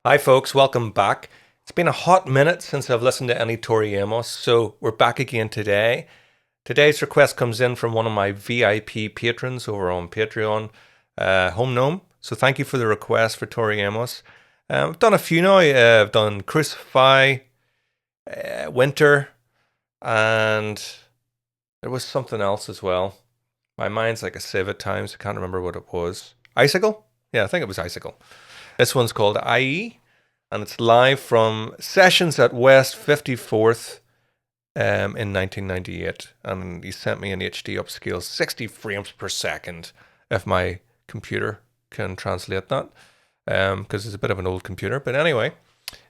Hi folks, welcome back. It's been a hot minute since I've listened to any Tori Amos, so we're back again today. Today's request comes in from one of my VIP patrons over on Patreon, Home Gnome. So thank you for the request for Tori Amos. I've done a few now. I've done Crucify, Winter, and there was something else as well. My mind's like a sieve at times. I can't remember what it was. Icicle? Yeah, I think it was Icicle. This one's called iieee, and it's live from Sessions at West 54th in 1998. And he sent me an HD upscale 60 frames per second, if my computer can translate that, because it's a bit of an old computer. But anyway,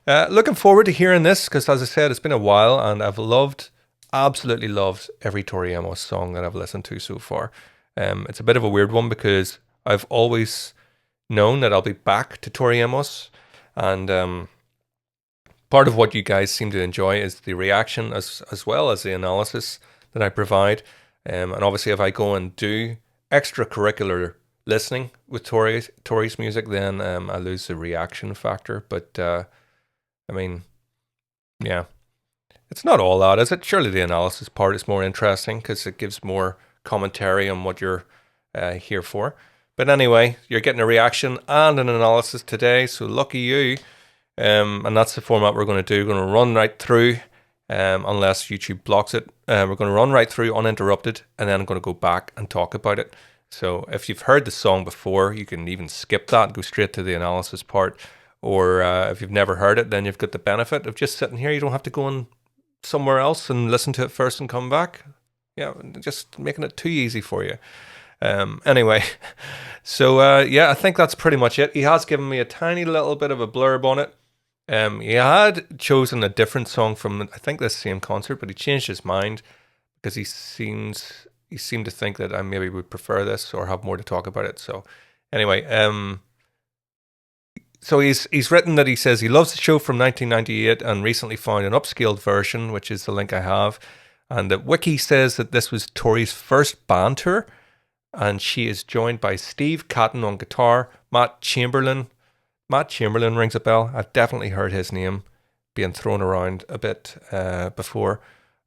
looking forward to hearing this, because as I said, it's been a while, and I've absolutely loved every Tori Amos song that I've listened to so far. It's a bit of a weird one, because I've always known that I'll be back to Tori Amos, and part of what you guys seem to enjoy is the reaction as well as the analysis that I provide, and obviously if I go and do extracurricular listening with Tori's music, then I lose the reaction factor. But I mean, yeah, it's not all that, is it? Surely the analysis part is more interesting because it gives more commentary on what you're here for. But anyway, you're getting a reaction and an analysis today, so lucky you. And that's the format we're going to do. We're going to run right through, unless YouTube blocks it. We're going to run right through uninterrupted, and then I'm going to go back and talk about it. So if you've heard the song before, you can even skip that and go straight to the analysis part. Or if you've never heard it, then you've got the benefit of just sitting here. You don't have to go in somewhere else and listen to it first and come back. Yeah, just making it too easy for you. Anyway, so yeah, I think that's pretty much it. He has given me a tiny little bit of a blurb on it. He had chosen a different song from, I think, this same concert, but he changed his mind because he seemed to think that I maybe would prefer this or have more to talk about it. So anyway, so he's written that he says he loves the show from 1998 and recently found an upscaled version, which is the link I have. And the wiki says that this was Tori's first band tour, and she is joined by Steve Catton on guitar, Matt Chamberlain. Matt Chamberlain rings a bell. I've definitely heard his name being thrown around a bit before,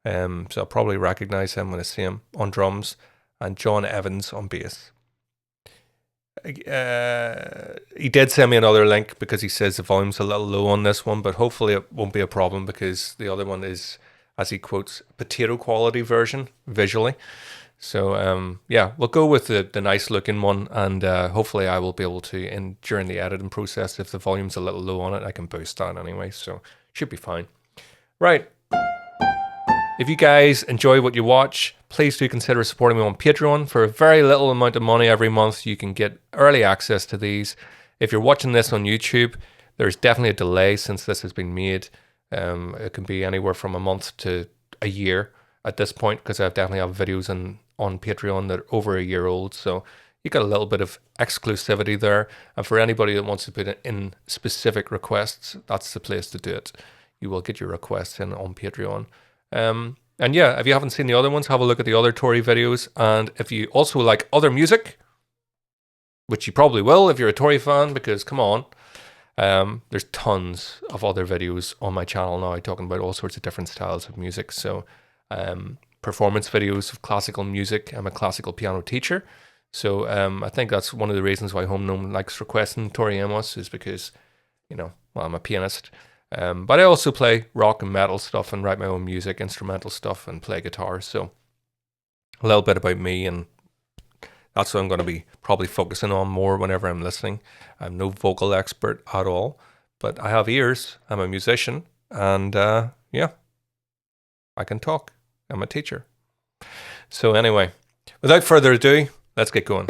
so I'll probably recognize him when I see him on drums, and John Evans on bass. He did send me another link because he says the volume's a little low on this one, but hopefully it won't be a problem because the other one is, as he quotes, potato quality version visually. So yeah, we'll go with the nice looking one, and hopefully I will be able to, during the editing process, if the volume's a little low on it, I can boost that anyway, so should be fine. Right. If you guys enjoy what you watch, please do consider supporting me on Patreon. For a very little amount of money every month, you can get early access to these. If you're watching this on YouTube, there's definitely a delay since this has been made. It can be anywhere from a month to a year at this point, because I definitely have videos on Patreon that are over a year old, so you got a little bit of exclusivity there. And for anybody that wants to put in specific requests, that's the place to do it. You will get your requests in on Patreon. And yeah, if you haven't seen the other ones, have a look at the other Tori videos. And if you also like other music, which you probably will if you're a Tori fan, because come on, there's tons of other videos on my channel now talking about all sorts of different styles of music. So performance videos of classical music. I'm a classical piano teacher, so I think that's one of the reasons why Home Gnome likes requesting Tori Amos, is because, well, I'm a pianist, but I also play rock and metal stuff and write my own music, instrumental stuff, and play guitar. So a little bit about me, and that's what I'm going to be probably focusing on more whenever I'm listening. I'm no vocal expert at all, but I have ears. I'm a musician, and yeah, I can talk. I'm a teacher. So anyway, without further ado, let's get going.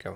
Go.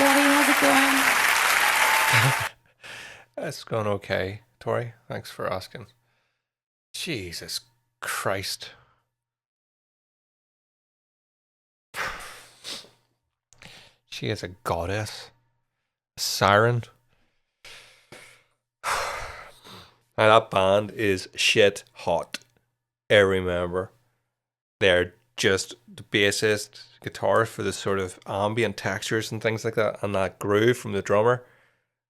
everybody. How's it going? It's going okay, Tori. Thanks for asking. Jesus Christ. She is a goddess. A siren. And that band is shit hot. I remember. They're just the bassist, guitarist for the sort of ambient textures and things like that, and that groove from the drummer.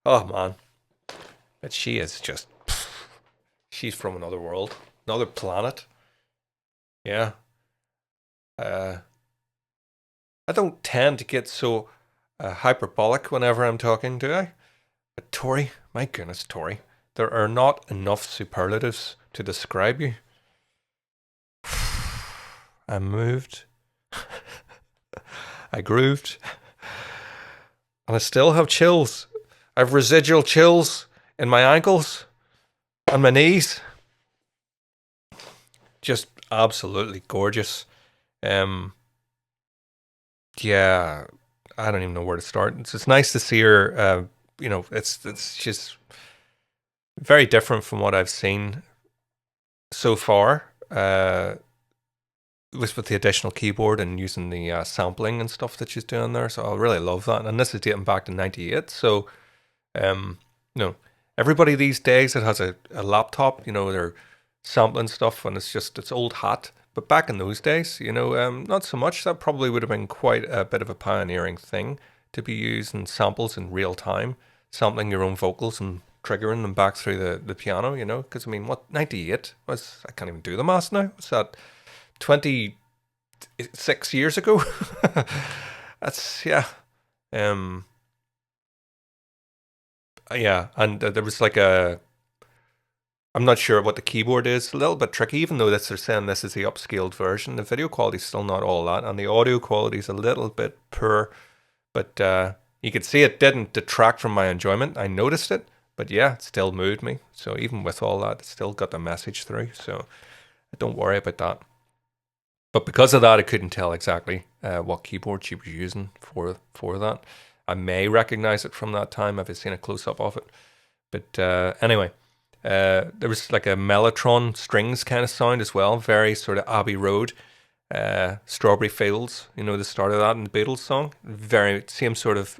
Oh man. But she is just, she's from another world, another planet. Yeah. I don't tend to get so hyperbolic whenever I'm talking, do I? But Tori, my goodness, Tori, there are not enough superlatives to describe you. I moved. I grooved. And I still have chills. I have residual chills in my ankles and my knees. Just absolutely gorgeous. Yeah, I don't even know where to start. It's nice to see her. It's just very different from what I've seen so far. With the additional keyboard and using the sampling and stuff that she's doing there. So I really love that. And this is dating back to 98. So, everybody these days that has a laptop, they're sampling stuff and it's old hat. But back in those days, not so much. That probably would have been quite a bit of a pioneering thing to be using samples in real time, sampling your own vocals and triggering them back through the piano, Because, 98 was, I can't even do the math now. What's that? 26 years ago. That's yeah. Yeah, and there was like I'm not sure what the keyboard is. A little bit tricky, even though they're saying this is the upscaled version. The video quality is still not all that, and the audio quality is a little bit poor. But you could see it didn't detract from my enjoyment. I noticed it, but yeah, it still moved me. So even with all that, it still got the message through. So don't worry about that. But because of that, I couldn't tell exactly what keyboard she was using for that. I may recognize it from that time if I've seen a close-up of it. But anyway, there was like a Mellotron strings kind of sound as well. Very sort of Abbey Road, Strawberry Fields, the start of that in the Beatles song. Very same sort of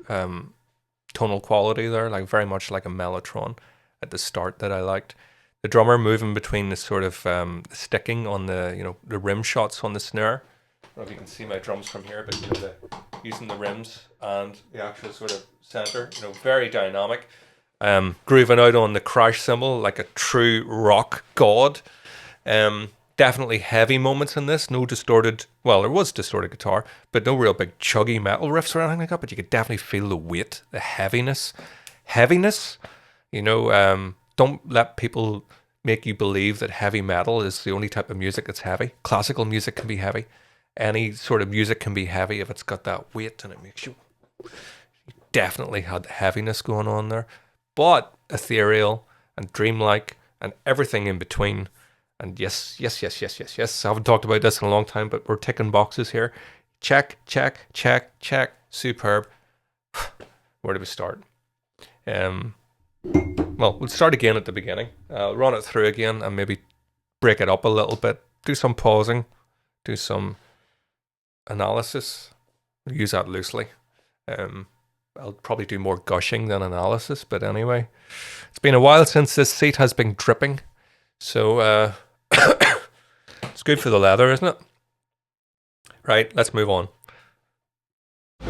tonal quality there, like very much like a Mellotron at the start that I liked. The drummer moving between the sort of sticking on the the rim shots on the snare. I don't know if you can see my drums from here, but using the rims and the actual sort of center, very dynamic. Grooving out on the crash cymbal like a true rock god. Definitely heavy moments in this. No distorted. Well, there was distorted guitar, but no real big chuggy metal riffs or anything like that. But you could definitely feel the weight, the heaviness. Don't let people make you believe that heavy metal is the only type of music that's heavy. Classical music can be heavy. Any sort of music can be heavy if it's got that weight and it makes you definitely had heaviness going on there. But ethereal and dreamlike and everything in between. And yes. I haven't talked about this in a long time, but we're ticking boxes here. Check. Superb. Where do we start? Well, we'll start again at the beginning. I'll run it through again and maybe break it up a little bit. Do some pausing. Do some analysis. Use that loosely. I'll probably do more gushing than analysis, but anyway. It's been a while since this seat has been dripping. So, it's good for the leather, isn't it? Right, let's move on.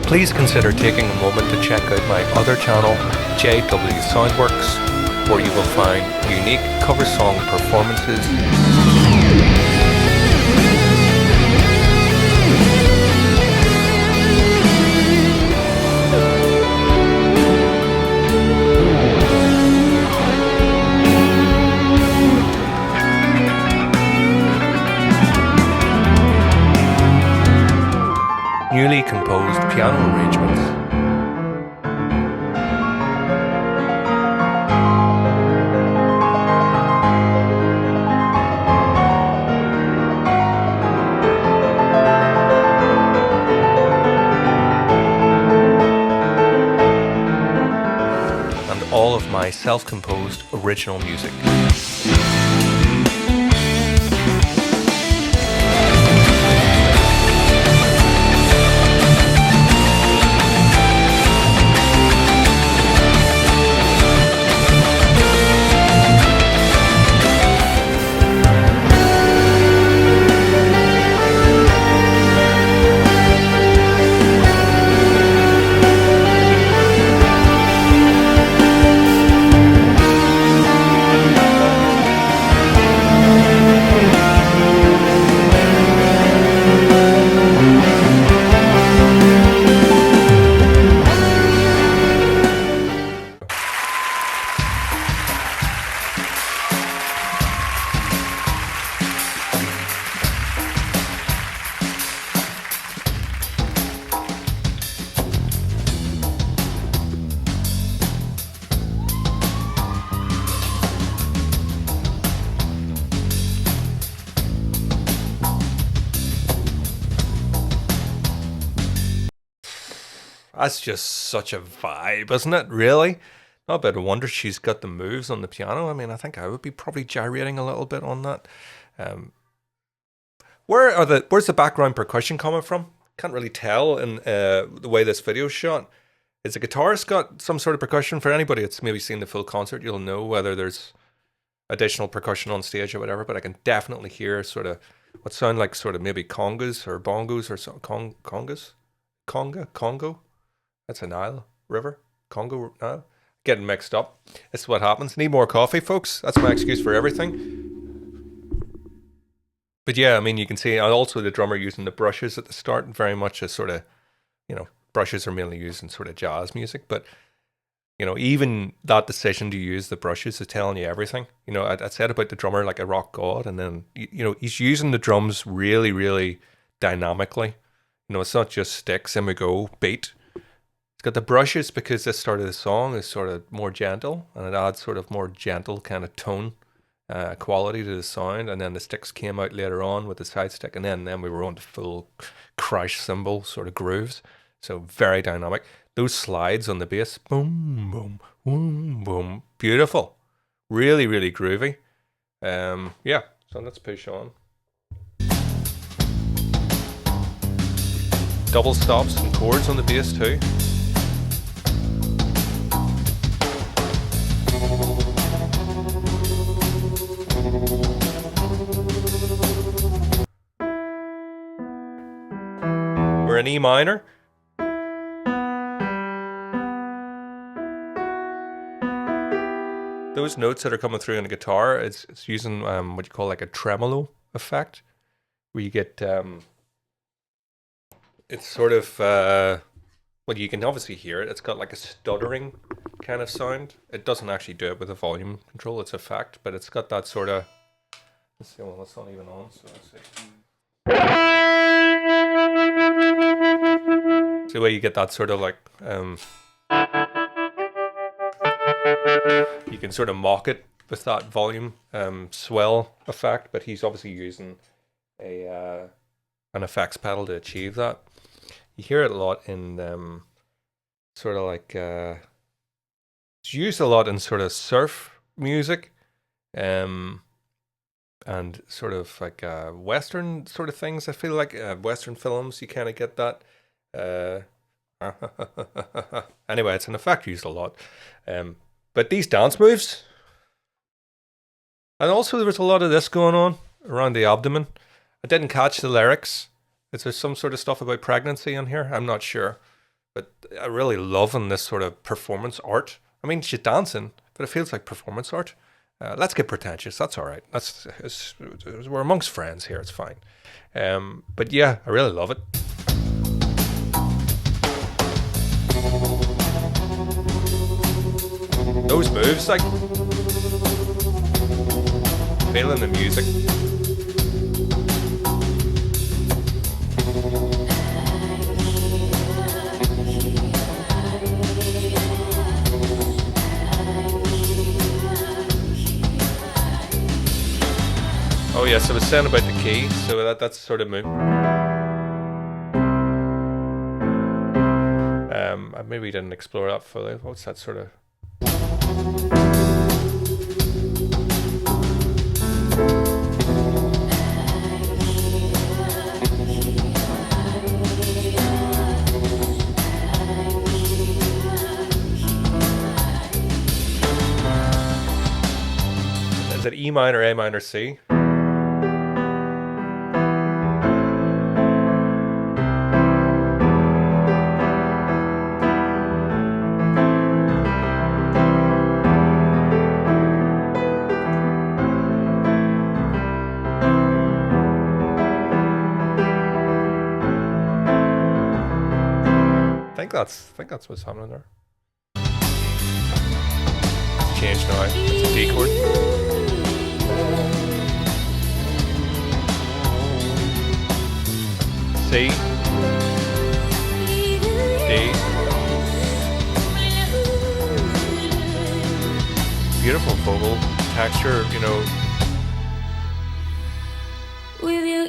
Please consider taking a moment to check out my other channel, JW Soundworks, where you will find unique cover song performances, newly composed piano arrangements. my self-composed original music. That's just such a vibe, isn't it? Really? Not a bit of wonder she's got the moves on the piano. I mean, I think I would be probably gyrating a little bit on that. Where's the background percussion coming from? Can't really tell in the way this video's shot. Is the guitarist got some sort of percussion? For anybody that's maybe seen the full concert, you'll know whether there's additional percussion on stage or whatever, but I can definitely hear sort of what sound like sort of maybe congas or bongos or something. Congo? That's a Nile River. Congo Nile. Getting mixed up. This is what happens. Need more coffee, folks. That's my excuse for everything. But yeah, I mean, you can see also the drummer using the brushes at the start, very much a sort of, brushes are mainly used in sort of jazz music. But, even that decision to use the brushes is telling you everything. I said about the drummer like a rock god, and then, he's using the drums really, really dynamically. It's not just sticks and we go beat. Got the brushes because this start of the song is sort of more gentle, and it adds sort of more gentle kind of tone quality to the sound. And then the sticks came out later on with the side stick, and then we were on to full crash cymbal sort of grooves. So very dynamic. Those slides on the bass, boom, boom, boom, boom, beautiful, really, really groovy. Yeah. So let's push on. Double stops and chords on the bass too. We're in E minor. Those notes that are coming through on the guitar, it's using what you call like a tremolo effect, where you get it's sort of well, you can obviously hear it. It's got like a stuttering kind of sound. It doesn't actually do it with a volume control. It's a fact, but it's got that sort of. Let's see. Well, it's not even on. So let's see. So the way you get that sort of like you can sort of mock it with that volume swell effect, but he's obviously using an effects pedal to achieve that. You hear it a lot in sort of like it's used a lot in sort of surf music and sort of like Western sort of things. I feel like Western films, you kind of get that. Anyway, it's an effect used a lot. But these dance moves, and also there was a lot of this going on around the abdomen. I didn't catch the lyrics. Is there some sort of stuff about pregnancy in here? I'm not sure. But I'm really loving this sort of performance art. I mean, she's dancing, but it feels like performance art. Let's get pretentious. That's all right. We're amongst friends here. It's fine. But yeah, I really love it. Those moves, like feeling the music. Oh yes, I was saying about the key, so that's sort of move. I maybe didn't explore that fully. What's that sort of? E minor, A minor, C. I think that's what's happening there. Change now. It's a D chord. C. D. Beautiful vocal texture, you know.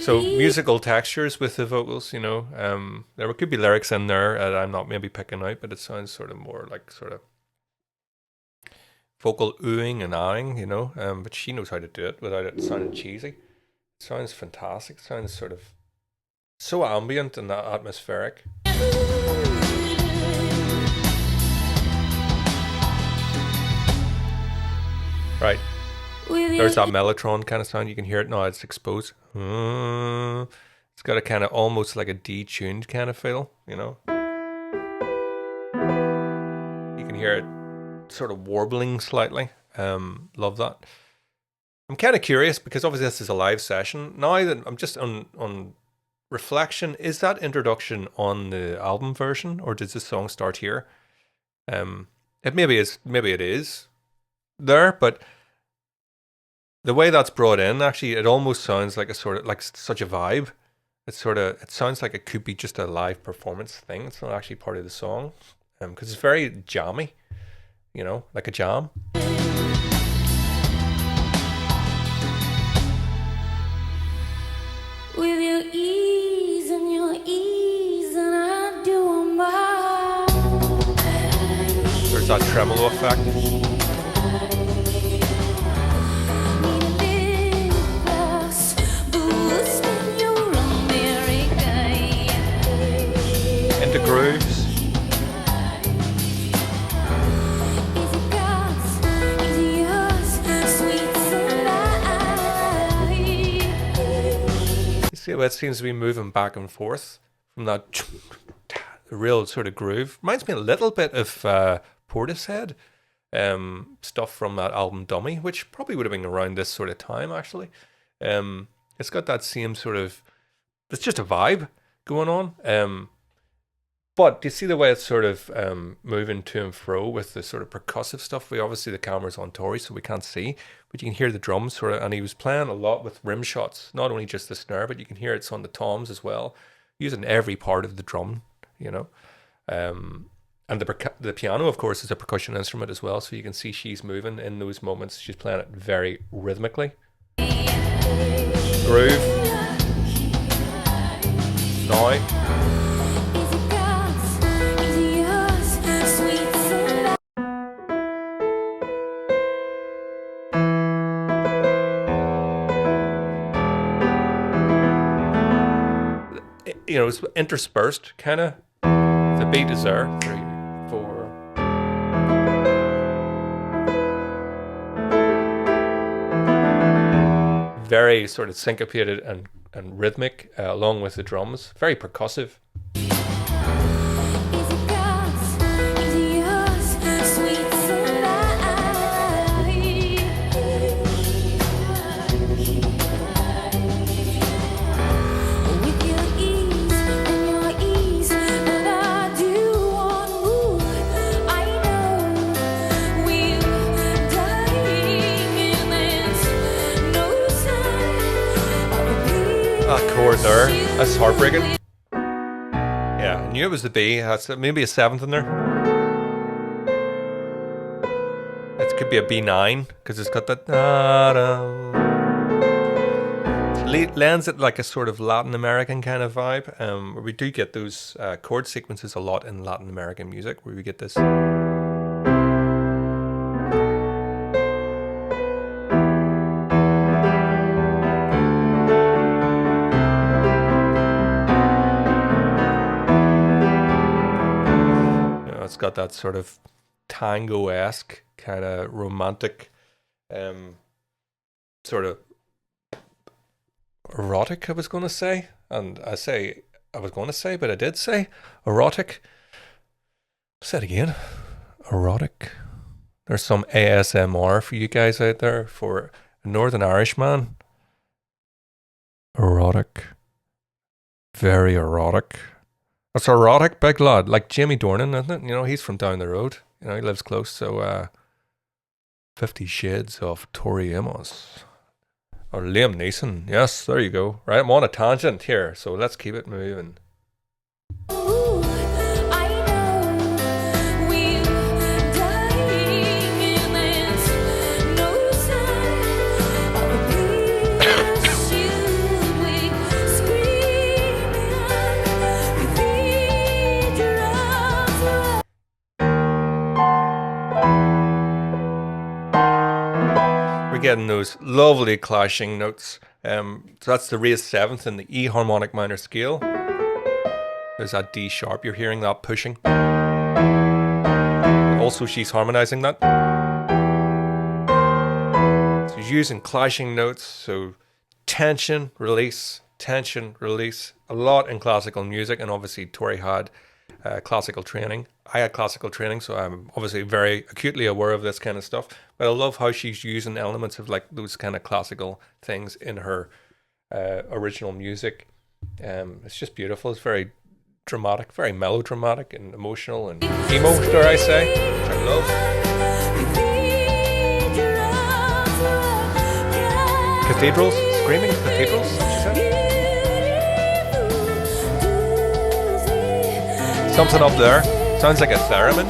So musical textures with the vocals, you know. There could be lyrics in there that I'm not maybe picking out, but it sounds sort of more like sort of vocal oohing and ahhing, you know. But she knows how to do it without it sounding cheesy. It sounds fantastic. It sounds sort of so ambient and atmospheric. Right. There's that mellotron kind of sound. You can hear it now. It's exposed. It's got a kind of almost like a detuned kind of feel, you know. You can hear it sort of warbling slightly. Love that. I'm kind of curious because obviously this is a live session. Now that I'm just on reflection, is that introduction on the album version or does the song start here? It maybe it is there, but the way that's brought in, actually, it almost sounds like a sort of like such a vibe. It sounds like it could be just a live performance thing. It's not actually part of the song, because it's very jammy, you know, like a jam. With your ease and I do my. There's that tremolo effect. Into grooves. You see how it seems to be moving back and forth from that real sort of groove. Reminds me a little bit of Portishead stuff from that album Dummy, which probably would have been around this sort of time actually. It's got that same sort of, it's just a vibe going on. But do you see the way it's sort of moving to and fro with the sort of percussive stuff? Obviously the camera's on Tori, so we can't see, but you can hear the drums sort of, and he was playing a lot with rim shots, not only just the snare, but you can hear it's on the toms as well, using every part of the drum, you know. And the piano, of course, is a percussion instrument as well, so you can see she's moving in those moments. She's playing it very rhythmically. Groove. Now. You know, it's interspersed, kind of. The beat is there. 3, 4. Very sort of syncopated and rhythmic, along with the drums. Very percussive. Chord there, that's heartbreaking. Yeah, I knew it was the B. That's maybe a 7th in there. It could be a B9 because it's got that. It lends it like a sort of Latin American kind of vibe. Where we do get those chord sequences a lot in Latin American music, where we get this. It's got that sort of tango-esque kind of romantic sort of erotic, I was going to say. And I was going to say, but I did say erotic. Say it again. Erotic. There's some ASMR for you guys out there for a Northern Irish man. Erotic. Very erotic. It's erotic, big lad. Like Jamie Dornan, isn't it? You know, he's from down the road. You know, he lives close. So, 50 Shades of Tori Amos. Or Liam Neeson. Yes, there you go. Right, I'm on a tangent here. So let's keep it moving. Ooh, I know we're dying and there's no sign of peace. Should we scream cathedrals? We're getting those lovely clashing notes. So that's the raised seventh in the E harmonic minor scale. There's that D sharp. You're hearing that pushing. Also, she's harmonizing that. So using clashing notes. So tension, release, tension, release. A lot in classical music, and obviously Tori had classical training. I had classical training, so I'm obviously very acutely aware of this kind of stuff. But I love how she's using elements of like those kind of classical things in her original music. It's just beautiful. It's very dramatic, very melodramatic and emotional and emo, dare I say, which I love. Cathedrals, screaming cathedrals, she said. Something up there. Sounds like a theremin.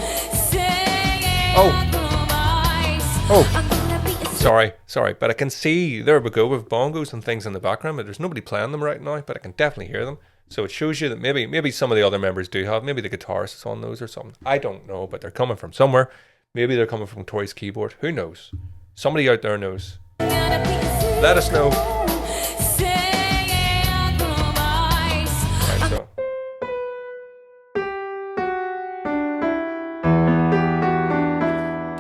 Oh, sorry, but I can see, there we go, with bongos and things in the background, but there's nobody playing them right now, but I can definitely hear them. So it shows you that maybe some of the other members do have, maybe the guitarist is on those or something. I don't know, but they're coming from somewhere. Maybe they're coming from Tori's keyboard. Who knows? Somebody out there knows. Let us know. Right, so.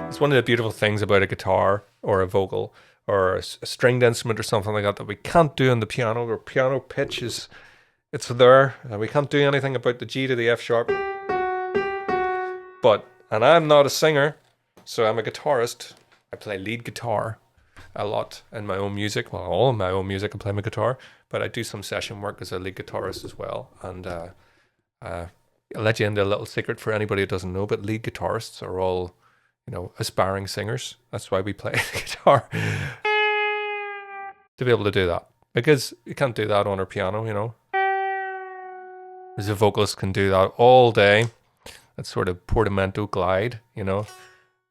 It's one of the beautiful things about a guitar or a vocal or a stringed instrument or something like that we can't do on the piano. Or piano pitch is, it's there. We can't do anything about the G to the F sharp. And I'm not a singer, so I'm a guitarist. I play lead guitar a lot in my own music. Well, all of my own music I play my guitar, but I do some session work as a lead guitarist as well. And I'll let you into a little secret for anybody who doesn't know, but lead guitarists are all, you know, aspiring singers. That's why we play the guitar. To be able to do that. Because you can't do that on a piano, you know. As a vocalist can do that all day. That sort of portamento glide, you know.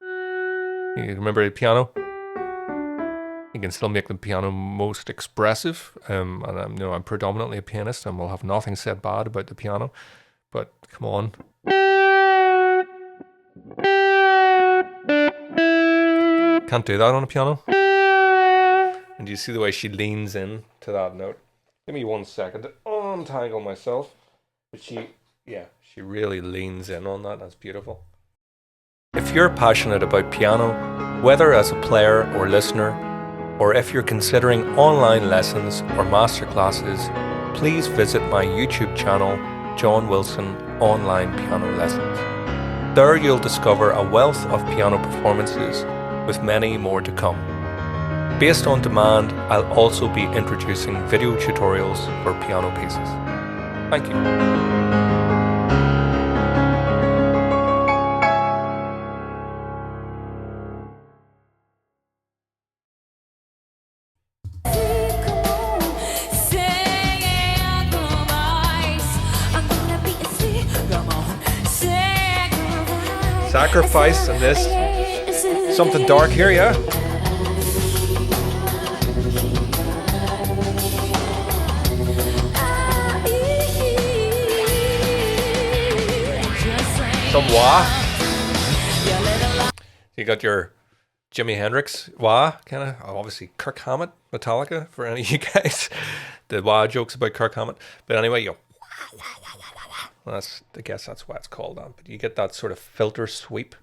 You remember the piano? You can still make the piano most expressive. And I'm predominantly a pianist and will have nothing said bad about the piano. But come on. Can't do that on a piano. And you see the way she leans in to that note. Give me 1 second to untangle myself. But she really leans in on that. That's beautiful. If you're passionate about piano, whether as a player or listener, or if you're considering online lessons or masterclasses, please visit my YouTube channel, John Wilson Online Piano Lessons. There you'll discover a wealth of piano performances with many more to come. Based on demand, I'll also be introducing video tutorials for piano pieces. Thank you. Sacrifice and this. Something dark here, yeah? Some wah. You got your Jimi Hendrix wah, kind of. Obviously, Kirk Hammett, Metallica, for any of you guys. The wah jokes about Kirk Hammett. But anyway, you wah. I guess that's why it's called that. But you get that sort of filter sweep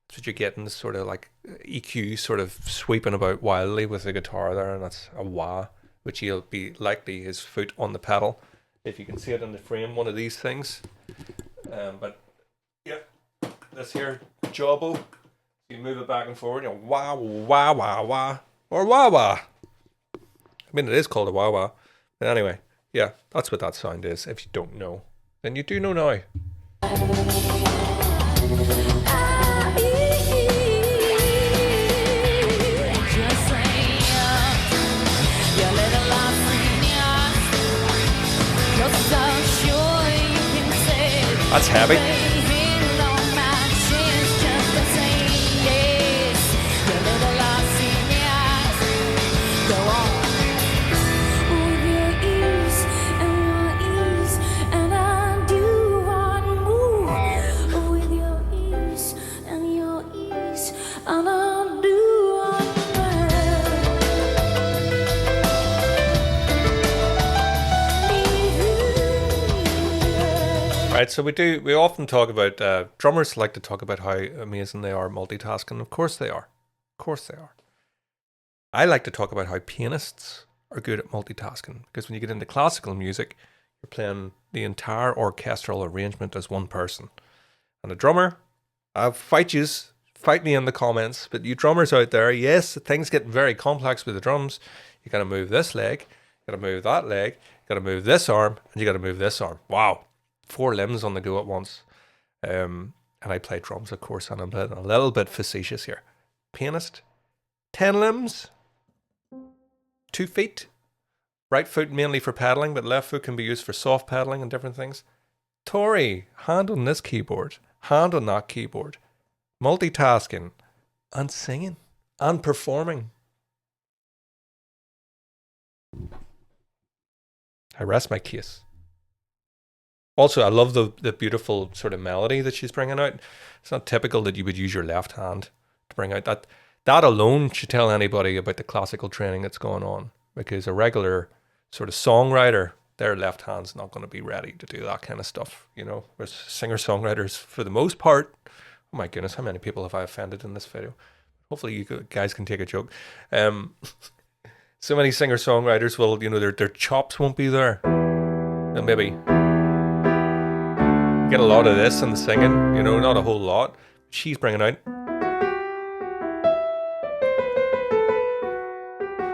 That's what you're getting, this sort of like EQ sort of sweeping about wildly with the guitar there, and that's a wah, which he'll be likely his foot on the pedal, if you can see it in the frame, one of these things. But yeah, this here jawbo, you move it back and forward, you know, wah wah wah wah, or wah wah. I mean, it is called a wah wah. But anyway, yeah, that's what that sound is. If you don't know, then you do know now. That's heavy. Right, so we often talk about, drummers like to talk about how amazing they are multitasking. Of course they are. Of course they are. I like to talk about how pianists are good at multitasking, because when you get into classical music, you're playing the entire orchestral arrangement as one person. And a drummer, I'll fight me in the comments, but you drummers out there, yes, things get very complex with the drums. You got to move this leg, you got to move that leg, you got to move this arm, and you got to move this arm. Wow. 4 limbs on the go at once. And I play drums, of course, and I'm a little bit facetious here. Pianist, 10 limbs, 2 feet. Right foot mainly for paddling, but left foot can be used for soft paddling and different things. Tori, hand on this keyboard, hand on that keyboard. Multitasking and singing and performing. I rest my case. Also, I love the beautiful sort of melody that she's bringing out. It's not typical that you would use your left hand to bring out that. That alone should tell anybody about the classical training that's going on, because a regular sort of songwriter, their left hand's not going to be ready to do that kind of stuff. You know, whereas singer-songwriters, for the most part, oh my goodness, how many people have I offended in this video? Hopefully you guys can take a joke. So many singer-songwriters will, you know, their chops won't be there. And maybe get a lot of this in the singing, you know, not a whole lot. She's bringing out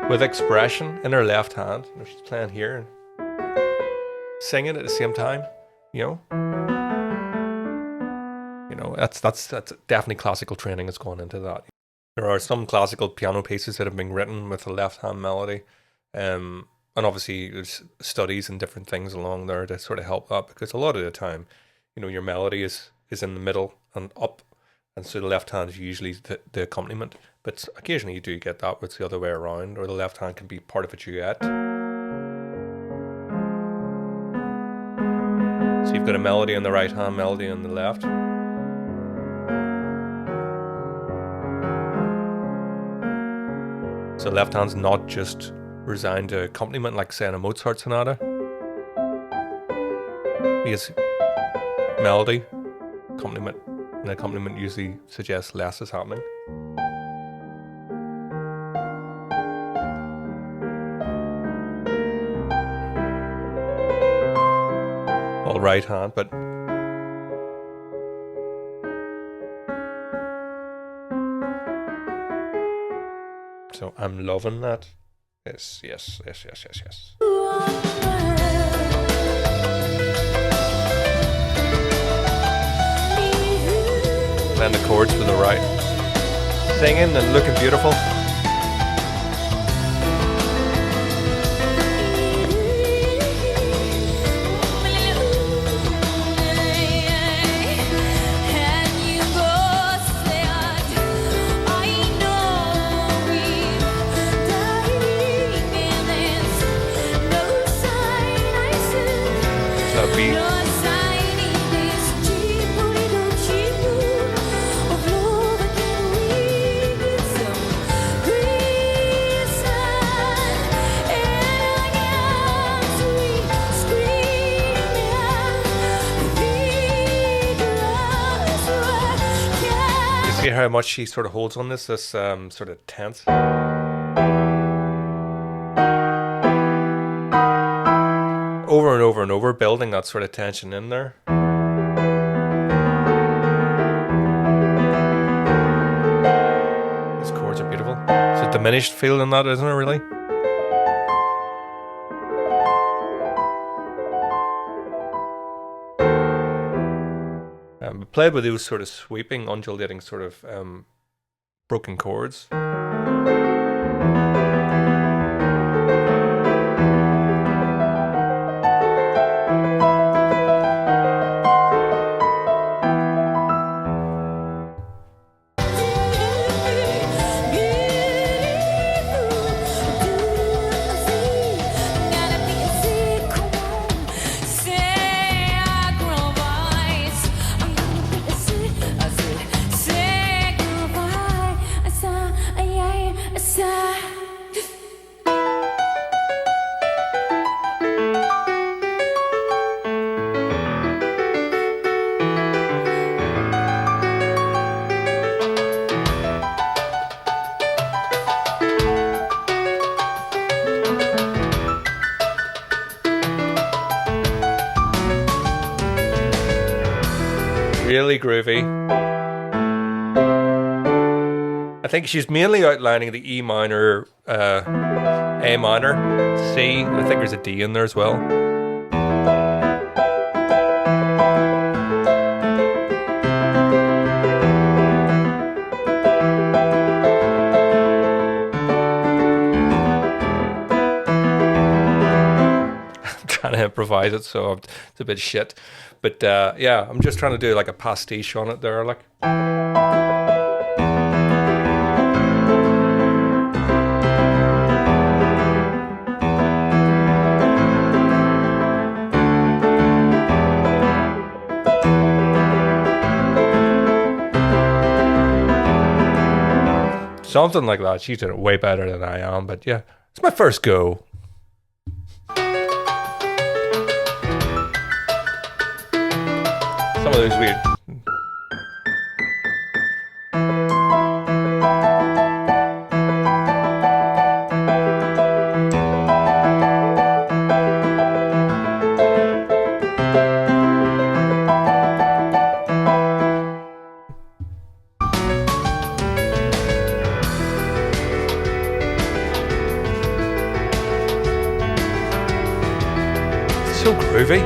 with expression in her left hand. You know, she's playing here and singing at the same time. You know, that's definitely classical training that's gone into that. There are some classical piano pieces that have been written with a left hand melody, and obviously there's studies and different things along there to sort of help that, because a lot of the time, you know, your melody is in the middle and up, and so the left hand is usually the accompaniment. But occasionally you do get that where it's the other way around, or the left hand can be part of a duet. So you've got a melody on the right hand, melody on the left. So left hand's not just resigned to accompaniment like, say, in a Mozart sonata. Because melody, accompaniment, and accompaniment usually suggests less is happening. All right hand, but so I'm loving that. Yes. And the chords with the right. Singing and looking beautiful. So beat. See how much she sort of holds on this sort of tense. Over and over and over, building that sort of tension in there. These chords are beautiful. It's a diminished feel in that, isn't it, really? We played with those sort of sweeping, undulating sort of broken chords. Really groovy. I think she's mainly outlining the E minor, A minor, C, and I think there's a D in there as well. I'm trying to improvise it, so it's a bit shit. But yeah, I'm just trying to do like a pastiche on it there, like. Something like that. She did it way better than I am, but yeah, it's my first go. Some of those weird. So groovy.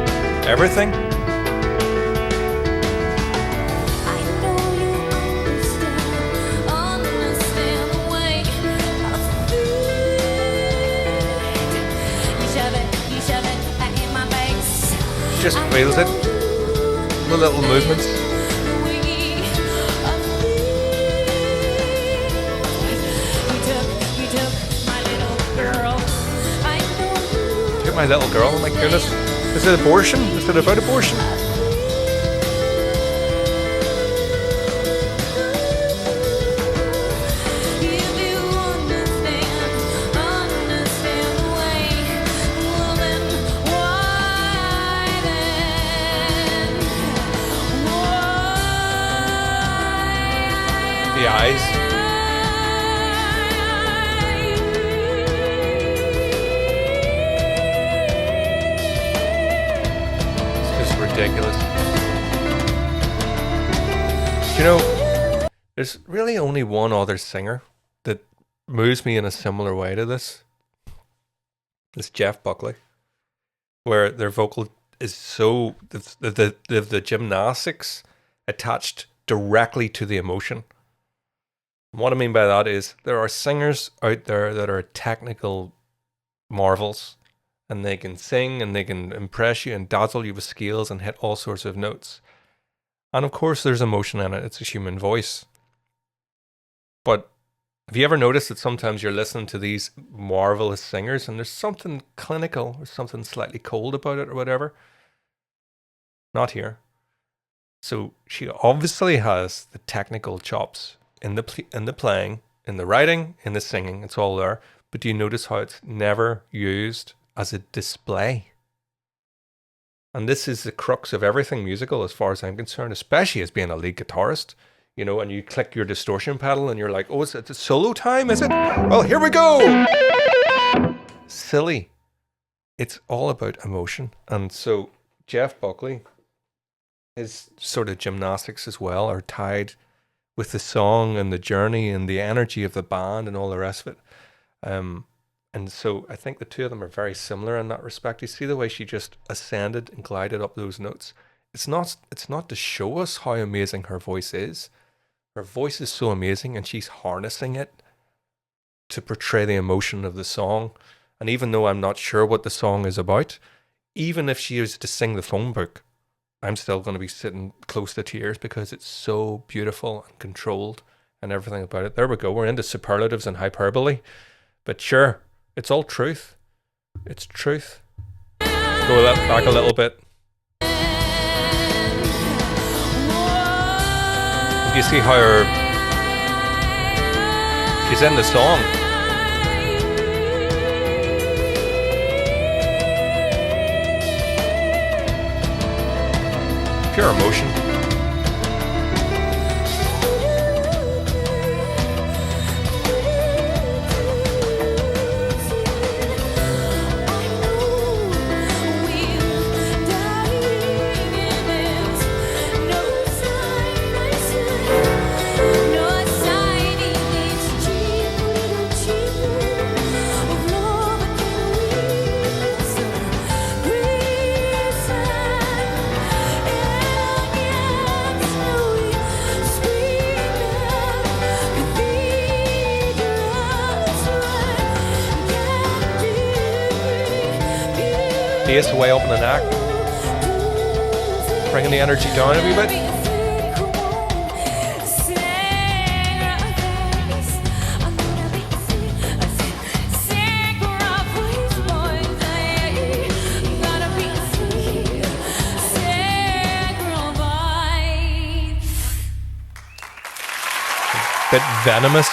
Everything. Just feels it. The little movements. Get my little girl, oh my goodness. Is it abortion? Is it about abortion? The eyes. It's just ridiculous. You know, there's really only one other singer that moves me in a similar way to this. It's Jeff Buckley, where their vocal is so the gymnastics attached directly to the emotion. What I mean by that is there are singers out there that are technical marvels, and they can sing and they can impress you and dazzle you with scales and hit all sorts of notes. And of course there's emotion in it. It's a human voice. But have you ever noticed that sometimes you're listening to these marvelous singers and there's something clinical or something slightly cold about it or whatever? Not here. So she obviously has the technical chops in the playing, in the writing, in the singing. It's all there. But do you notice how it's never used as a display? And this is the crux of everything musical as far as I'm concerned, especially as being a lead guitarist. you know, and you click your distortion pedal and you're like, oh, is it solo time, is it? Well, here we go. Silly. It's all about emotion. And so Jeff Buckley, his sort of gymnastics as well are tied with the song and the journey and the energy of the band and all the rest of it. And so I think the two of them are very similar in that respect. You see the way she just ascended and glided up those notes. It's not to show us how amazing her voice is. Her voice is so amazing and she's harnessing it to portray the emotion of the song. And even though I'm not sure what the song is about, even if she was to sing the phone book, I'm still going to be sitting close to tears because it's so beautiful and controlled and everything about it. There we go. We're into superlatives and hyperbole. But sure, it's all truth. It's truth. Go back a little bit. You see how she's in the song. Pure emotion. Bass way up in the neck, bringing the energy down a wee bit. Bit venomous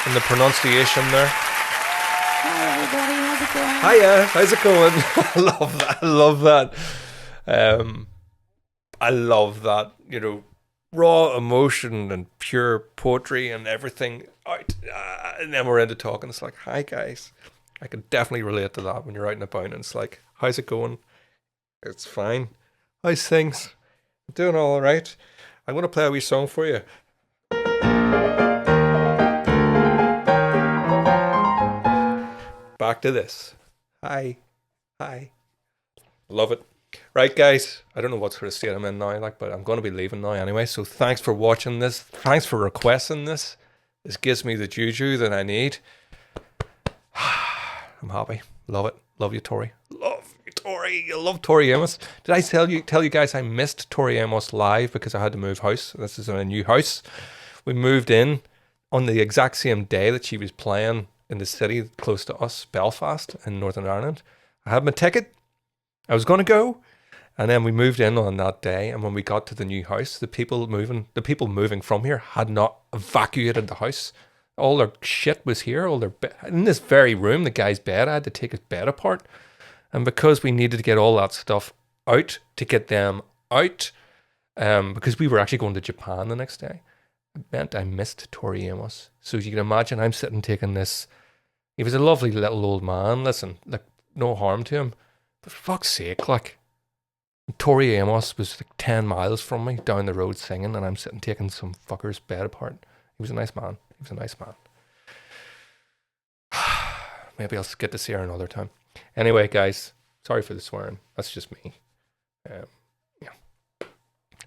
in the pronunciation there. Hiya, how's it going? I love that. I love that. I love that, you know, raw emotion and pure poetry and everything out. And then we're into talking. It's like, hi guys. I can definitely relate to that when you're out and about and it's like, how's it going? It's fine. How's things? I'm doing all right. I'm going to play a wee song for you. Back to this. Hi. Love it. Right, guys. I don't know what sort of state I'm in now, but I'm going to be leaving now anyway. So thanks for watching this. Thanks for requesting this. This gives me the juju that I need. I'm happy. Love it. Love you, Tori. Love you, Tori. I love Tori Amos. Did I tell you guys I missed Tori Amos live because I had to move house? This is a new house. We moved in on the exact same day that she was playing in the city close to us, Belfast in Northern Ireland. I had my ticket. I was going to go. And then we moved in on that day. And when we got to the new house, the people moving from here had not evacuated the house. All their shit was here. In this very room, the guy's bed, I had to take his bed apart. And because we needed to get all that stuff out to get them out, because we were actually going to Japan the next day, it meant I missed Tori Amos. So you can imagine I'm sitting taking this. He was a lovely little old man. Listen, like, no harm to him. But for fuck's sake, like, Tori Amos was like 10 miles from me down the road singing, and I'm sitting taking some fucker's bed apart. He was a nice man. Maybe I'll get to see her another time. Anyway, guys, sorry for the swearing. That's just me. Yeah.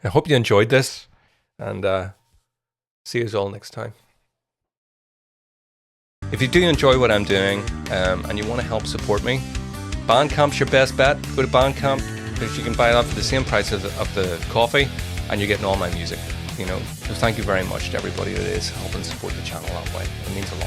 I hope you enjoyed this, and see you all next time. If you do enjoy what I'm doing and you want to help support me, Bandcamp's your best bet. Go to Bandcamp because you can buy that for the same price of the coffee and you're getting all my music. You know, so thank you very much to everybody that is helping support the channel that way. It means a lot.